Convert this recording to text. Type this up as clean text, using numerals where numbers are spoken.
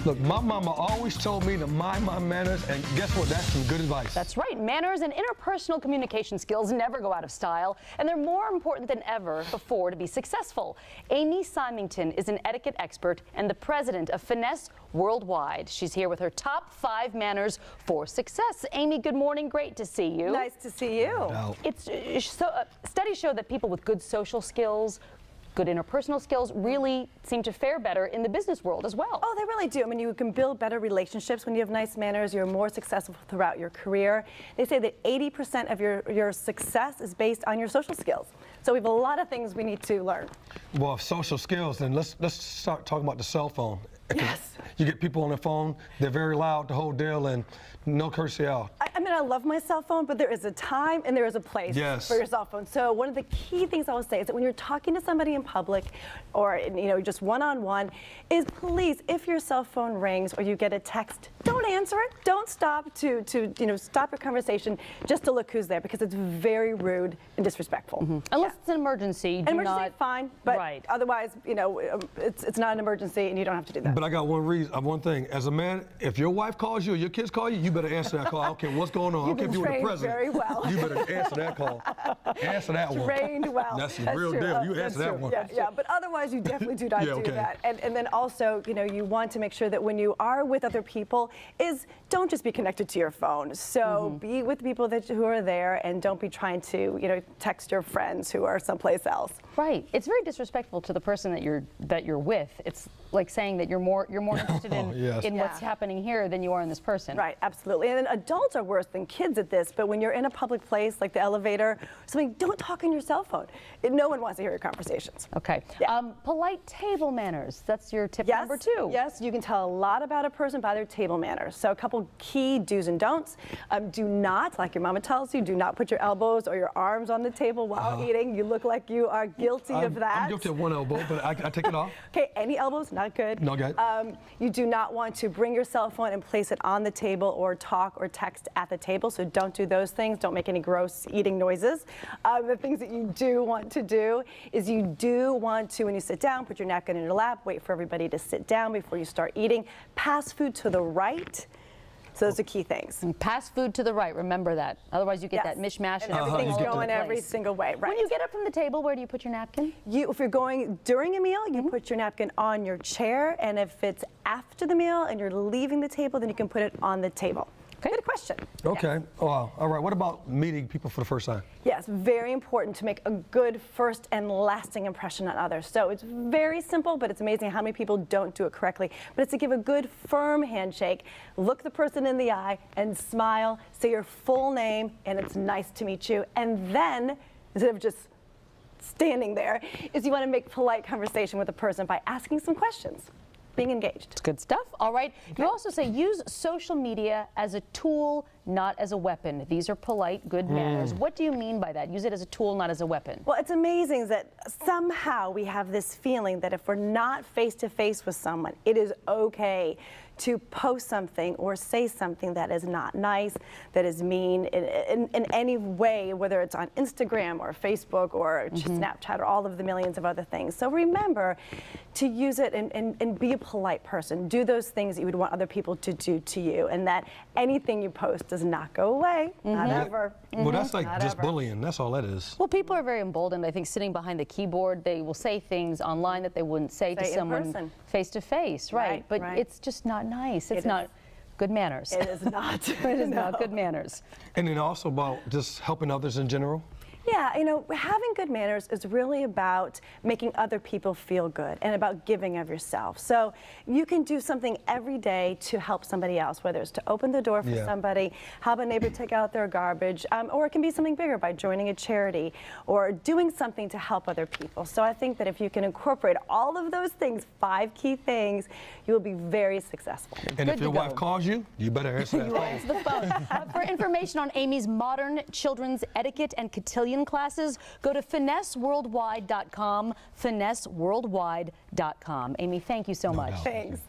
Look, my mama always told me to mind my manners, and guess what? That's some good advice. That's right. Manners and interpersonal communication skills never go out of style, and they're more important than ever before to be successful. Aimee Symington is an etiquette expert and the president of Finesse Worldwide. She's here with her top 5 manners for success. Aimee, good morning. Great to see you. Nice to see you. No. Studies show that people with good social skills, good interpersonal skills really seem to fare better in the business world as well. Oh, they really do. I mean, you can build better relationships when you have nice manners. You're more successful throughout your career. They say that 80% of your success is based on your social skills. So we have a lot of things we need to learn. Well, social skills, then let's start talking about the cell phone. Yes. You get people on the phone, they're very loud, the whole deal, and no courtesy out. I mean, I love my cell phone, but there is a time and there is a place for your cell phone. So one of the key things I will say is that when you're talking to somebody in public or, you know, just one-on-one, is please, if your cell phone rings or you get a text, don't answer it. Don't stop to stop your conversation just to look who's there, because it's very rude and disrespectful. Unless it's an emergency. An emergency, fine, but otherwise, you know, it's not an emergency and you don't have to do that. But I got one thing. As a man, if your wife calls you or your kids call you, you better answer that call. I don't care what's going on. I don't care if you're the president. Very well. You better answer that call. Answer that one. Trained well. That's the real deal. You answer that one. Yeah, but otherwise you definitely do not do that. And then also, you know, you want to make sure that when you are with other people, don't just be connected to your phone. So be with people who are there, and don't be trying to, you know, text your friends who are someplace else. Right. It's very disrespectful to the person that you're with. It's like saying that you're more interested in what's happening here than you are in this person. Right, absolutely. And then adults are worse than kids at this, but when you're in a public place like the elevator or something, don't talk on your cell phone. No one wants to hear your conversations. Okay. Yeah. Polite table manners. That's your tip number 2. Yes, you can tell a lot about a person by their table manners. So a couple key do's and don'ts. Do not, like your mama tells you, do not put your elbows or your arms on the table while eating. You look like you are guilty of that. I'm guilty of one elbow, but I take it off. Okay, any elbows, not good. No good. You do not want to bring your cell phone and place it on the table or talk or text at the table, so don't do those things. Don't make any gross eating noises. The things that you do want to do is you do want to, when you sit down, put your napkin in your lap, wait for everybody to sit down before you start eating. Pass food to the right. So those are key things. And pass food to the right, remember that. Otherwise you get that mishmash. And everything's going every single way. Right. When you get up from the table, where do you put your napkin? If you're going during a meal, you put your napkin on your chair, and if it's after the meal and you're leaving the table, then you can put it on the table. Okay. Good question. Okay. Wow. All right. What about meeting people for the first time? Yes, very important to make a good first and lasting impression on others. So it's very simple, but it's amazing how many people don't do it correctly. But it's to give a good, firm handshake, look the person in the eye, and smile, say your full name, and it's nice to meet you. And then, instead of just standing there, you want to make polite conversation with the person by asking some questions. Being engaged. It's good stuff. All right. Okay. You also say use social media as a tool, not as a weapon. These are polite, good manners. What do you mean by that? Use it as a tool, not as a weapon. Well, it's amazing that somehow we have this feeling that if we're not face-to-face with someone, it is okay to post something or say something that is not nice, that is mean in any way, whether it's on Instagram or Facebook or Snapchat or all of the millions of other things. So remember to use it and be a polite person. Do those things that you would want other people to do to you, and that anything you post does not go away, not ever. Well, that's like just bullying. That's all that is. Well, people are very emboldened. I think sitting behind the keyboard, they will say things online that they wouldn't say to someone face to face, right? But it's just not nice. It's not good manners. It is not. It is not good manners. And then also about just helping others in general. Yeah, you know, having good manners is really about making other people feel good and about giving of yourself. So you can do something every day to help somebody else, whether it's to open the door for somebody, help a neighbor take out their garbage, or it can be something bigger by joining a charity or doing something to help other people. So I think that if you can incorporate all of those things, 5 key things, you will be very successful. And if your wife calls you, you better answer that phone. Answer the phone. For information on Aimee's modern children's etiquette and cotillion classes, go to finesseworldwide.com, finesseworldwide.com. Aimee, thank you so much. Thanks.